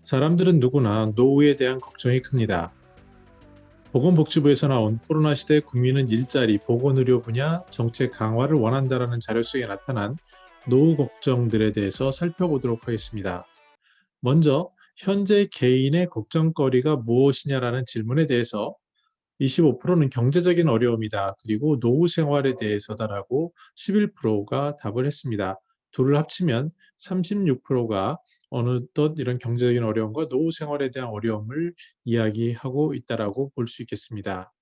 사람들은 누구나 노후에 대한 걱정이 큽니다. 보건복지부에서 나온 코로나 시대 국민은 일자리, 보건의료 분야 정책 강화를 원한다라는 자료 속에 나타난 노후 걱정들에 대해서 살펴보도록 하겠습니다. 먼저 현재 개인의 걱정거리가 무엇이냐라는 질문에 대해서 25%는 경제적인 어려움이다. 그리고 노후 생활에 대해서다라고 11%가 답을 했습니다. 둘을 합치면 36%가 어느덧 이런 경제적인 어려움과 노후 생활에 대한 어려움을 이야기하고 있다라고 볼 수 있겠습니다.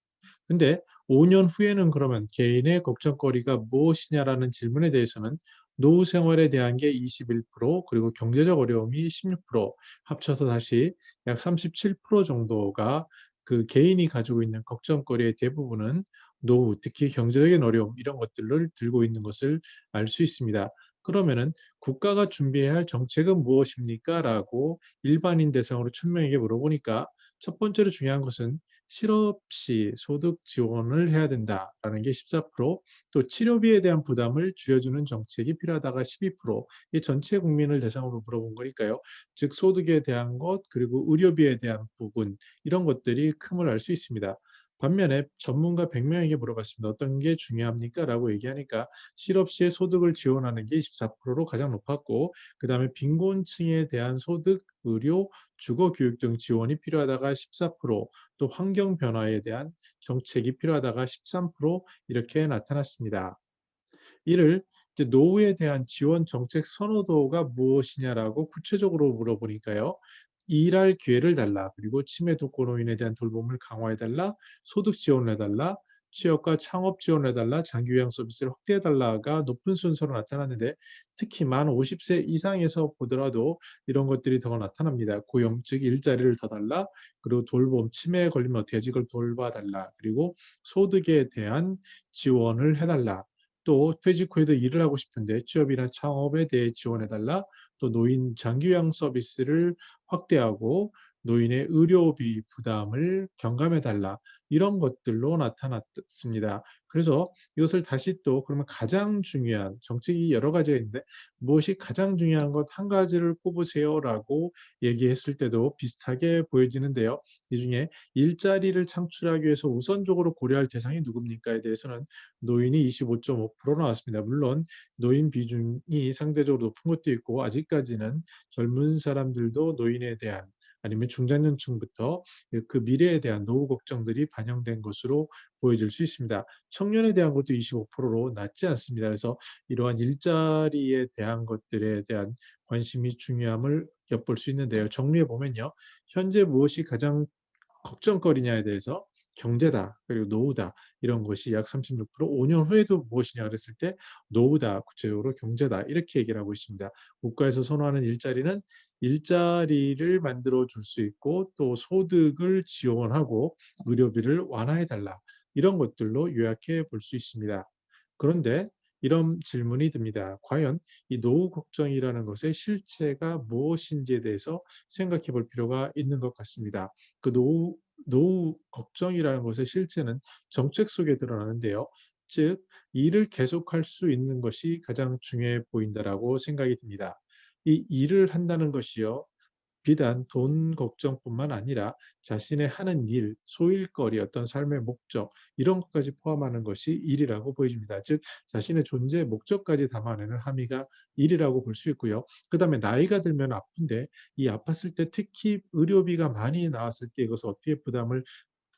근데 5년 후에는 그러면 개인의 걱정거리가 무엇이냐라는 질문에 대해서는 노후 생활에 대한 게 21%, 그리고 경제적 어려움이 16%, 합쳐서 다시 약 37% 정도가 그 개인이 가지고 있는 걱정거리의 대부분은 노후, 특히 경제적인 어려움 이런 것들을 들고 있는 것을 알 수 있습니다. 그러면은 국가가 준비해야 할 정책은 무엇입니까? 라고 일반인 대상으로 1000명에게 물어보니까 첫 번째로 중요한 것은 실업시 소득 지원을 해야 된다라는 게 14%, 또 치료비에 대한 부담을 줄여주는 정책이 필요하다가 12%, 이 전체 국민을 대상으로 물어본 거니까요. 즉 소득에 대한 것 그리고 의료비에 대한 부분 이런 것들이 큼을 알 수 있습니다. 반면에 전문가 100명에게 물어봤습니다. 어떤 게 중요합니까? 라고 얘기하니까 실업시에 소득을 지원하는 게 24%로 가장 높았고, 그 다음에 빈곤층에 대한 소득, 의료, 주거 교육 등 지원이 필요하다가 14%, 또 환경 변화에 대한 정책이 필요하다가 13% 이렇게 나타났습니다. 이를 이제 노후에 대한 지원 정책 선호도가 무엇이냐라고 구체적으로 물어보니까요. 일할 기회를 달라, 그리고 치매 독거노인에 대한 돌봄을 강화해 달라, 소득 지원을 해달라, 취업과 창업 지원을 해달라, 장기 요양 서비스를 확대해 달라가 높은 순서로 나타났는데, 특히 만 50세 이상에서 보더라도 이런 것들이 더 나타납니다. 고용, 즉 일자리를 더 달라, 그리고 돌봄, 치매에 걸리면 어떻게 하지? 이걸 돌봐달라, 그리고 소득에 대한 지원을 해달라, 또 퇴직 후에도 일을 하고 싶은데 취업이나 창업에 대해 지원해달라, 또 노인 장기요양 서비스를 확대하고 노인의 의료비 부담을 경감해달라, 이런 것들로 나타났습니다. 그래서 이것을 다시 또 그러면 가장 중요한 정책이 여러 가지가 있는데 무엇이 가장 중요한 것 한 가지를 꼽으세요라고 얘기했을 때도 비슷하게 보여지는데요. 이 중에 일자리를 창출하기 위해서 우선적으로 고려할 대상이 누굽니까에 대해서는 노인이 25.5% 나왔습니다. 물론 노인 비중이 상대적으로 높은 것도 있고 아직까지는 젊은 사람들도 노인에 대한 아니면 중장년층부터 그 미래에 대한 노후 걱정들이 반영된 것으로 보여질 수 있습니다. 청년에 대한 것도 25%로 낮지 않습니다. 그래서 이러한 일자리에 대한 것들에 대한 관심이 중요함을 엿볼 수 있는데요. 정리해 보면요. 현재 무엇이 가장 걱정거리냐에 대해서 경제다, 그리고 노후다, 이런 것이 약 36%, 5년 후에도 무엇이냐 그랬을 때 노후다, 구체적으로 경제다, 이렇게 얘기를 하고 있습니다. 국가에서 선호하는 일자리는 일자리를 만들어 줄 수 있고 또 소득을 지원하고 의료비를 완화해 달라, 이런 것들로 요약해 볼 수 있습니다. 그런데 이런 질문이 듭니다. 과연 이 노후 걱정이라는 것의 실체가 무엇인지에 대해서 생각해 볼 필요가 있는 것 같습니다. 그 노후 걱정이라는 것의 실체는 정책 속에 드러나는데요. 즉, 일을 계속할 수 있는 것이 가장 중요해 보인다라고 생각이 듭니다. 이 일을 한다는 것이요, 비단 돈 걱정뿐만 아니라 자신의 하는 일, 소일거리, 어떤 삶의 목적 이런 것까지 포함하는 것이 일이라고 보여집니다. 즉 자신의 존재의 목적까지 담아내는 함의가 일이라고 볼 수 있고요. 그다음에 나이가 들면 아픈데 이 아팠을 때 특히 의료비가 많이 나왔을 때 이것을 어떻게 부담을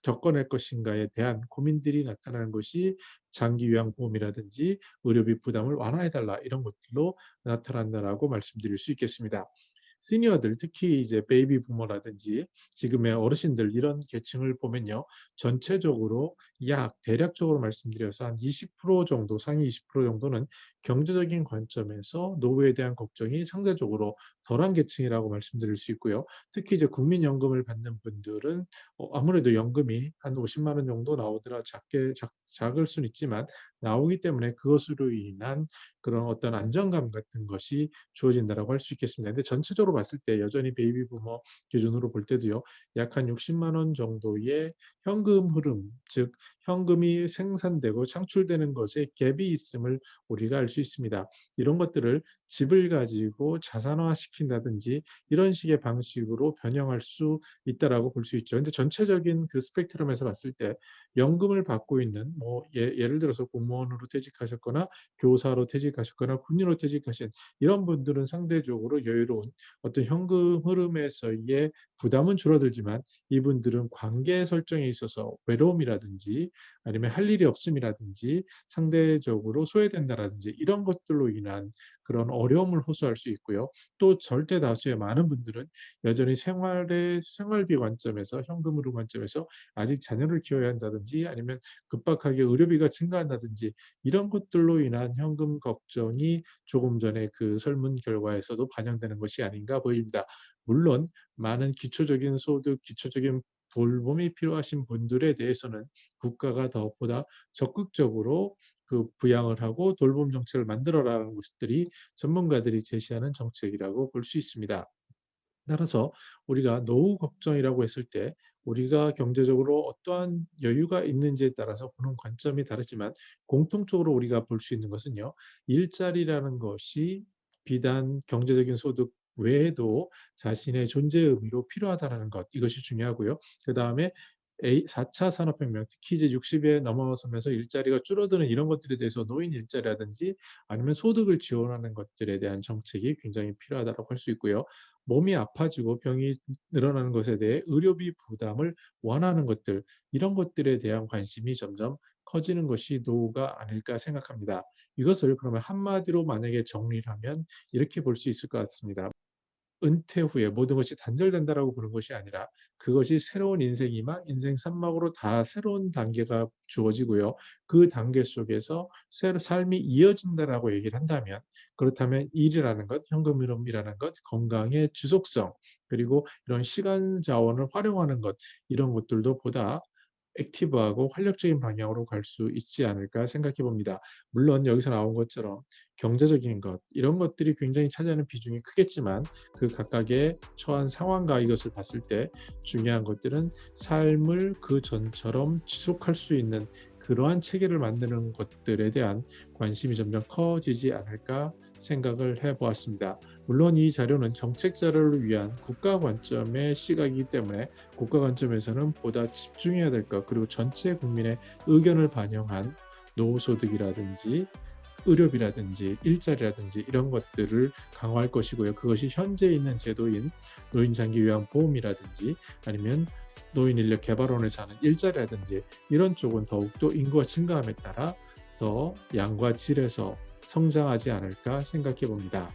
겪어낼 것인가에 대한 고민들이 나타나는 것이 장기 요양보험이라든지 의료비 부담을 완화해달라, 이런 것들로 나타난다라고 말씀드릴 수 있겠습니다. 시니어들, 특히 이제 베이비 부모라든지 지금의 어르신들 이런 계층을 보면요. 전체적으로 약 대략적으로 말씀드려서 한 20% 정도, 상위 20% 정도는 경제적인 관점에서 노후에 대한 걱정이 상대적으로 덜한 계층이라고 말씀드릴 수 있고요. 특히 이제 국민연금을 받는 분들은 아무래도 연금이 한 50만 원 정도 나오더라 작을 수는 있지만 나오기 때문에 그것으로 인한 그런 어떤 안정감 같은 것이 주어진다라고 할 수 있겠습니다. 근데 전체적으로 봤을 때 여전히 베이비 부머 기준으로 볼 때도요. 약 한 60만 원 정도의 현금 흐름, 즉 현금이 생산되고 창출되는 것에 갭이 있음을 우리가 알 수 있습니다. 이런 것들을 집을 가지고 자산화시킨다든지 이런 식의 방식으로 변형할 수 있다라고 볼 수 있죠. 근데 전체적인 그 스펙트럼에서 봤을 때 연금을 받고 있는 뭐 예를 들어서 공무원으로 퇴직하셨거나 교사로 퇴직하셨거나 군인으로 퇴직하신 이런 분들은 상대적으로 여유로운 어떤 현금 흐름에서의 부담은 줄어들지만 이분들은 관계 설정에 있어서 외로움이라든지 아니면 할 일이 없음이라든지 상대적으로 소외된다라든지 이런 것들로 인한 그런 어려움을 호소할 수 있고요. 또 절대 다수의 많은 분들은 여전히 생활비 관점에서 현금 흐름 관점에서 아직 자녀를 키워야 한다든지 아니면 급박하게 의료비가 증가한다든지 이런 것들로 인한 현금 걱정이 조금 전에 그 설문 결과에서도 반영되는 것이 아닌가 보입니다. 물론 많은 기초적인 소득, 기초적인 돌봄이 필요하신 분들에 대해서는 국가가 더 보다 적극적으로 그 부양을 하고 돌봄 정책을 만들어라는 것들이 전문가들이 제시하는 정책이라고 볼 수 있습니다. 따라서 우리가 노후 걱정이라고 했을 때 우리가 경제적으로 어떠한 여유가 있는지에 따라서 보는 관점이 다르지만 공통적으로 우리가 볼 수 있는 것은요. 일자리라는 것이 비단 경제적인 소득 외에도 자신의 존재 의미로 필요하다라는 것 이것이 중요하고요. 그다음에 4차 산업혁명 특히 이제 60에 넘어서면서 일자리가 줄어드는 이런 것들에 대해서 노인 일자리라든지 아니면 소득을 지원하는 것들에 대한 정책이 굉장히 필요하다고 할 수 있고요. 몸이 아파지고 병이 늘어나는 것에 대해 의료비 부담을 완화하는 것들 이런 것들에 대한 관심이 점점 커지는 것이 노후가 아닐까 생각합니다. 이것을 그러면 한마디로 만약에 정리를 하면 이렇게 볼 수 있을 것 같습니다. 은퇴 후에 모든 것이 단절된다라고 보는 것이 아니라 그것이 새로운 인생 2막, 인생 3막으로 다 새로운 단계가 주어지고요. 그 단계 속에서 새로 삶이 이어진다라고 얘기를 한다면 그렇다면 일이라는 것, 현금 흐름이라는 것, 건강의 지속성 그리고 이런 시간 자원을 활용하는 것 이런 것들도 보다 액티브하고 활력적인 방향으로 갈 수 있지 않을까 생각해 봅니다. 물론 여기서 나온 것처럼 경제적인 것 이런 것들이 굉장히 차지하는 비중이 크겠지만 그 각각의 처한 상황과 이것을 봤을 때 중요한 것들은 삶을 그 전처럼 지속할 수 있는 그러한 체계를 만드는 것들에 대한 관심이 점점 커지지 않을까 생각을 해 보았습니다. 물론 이 자료는 정책 자료를 위한 국가 관점의 시각이기 때문에 국가 관점에서는 보다 집중해야 될 것 그리고 전체 국민의 의견을 반영한 노후소득이라든지 의료비라든지 일자리라든지 이런 것들을 강화할 것이고요. 그것이 현재 있는 제도인 노인장기요양보험이라든지 아니면 노인인력개발원에서 하는 일자리라든지 이런 쪽은 더욱더 인구가 증가함에 따라 더 양과 질에서 성장하지 않을까 생각해 봅니다.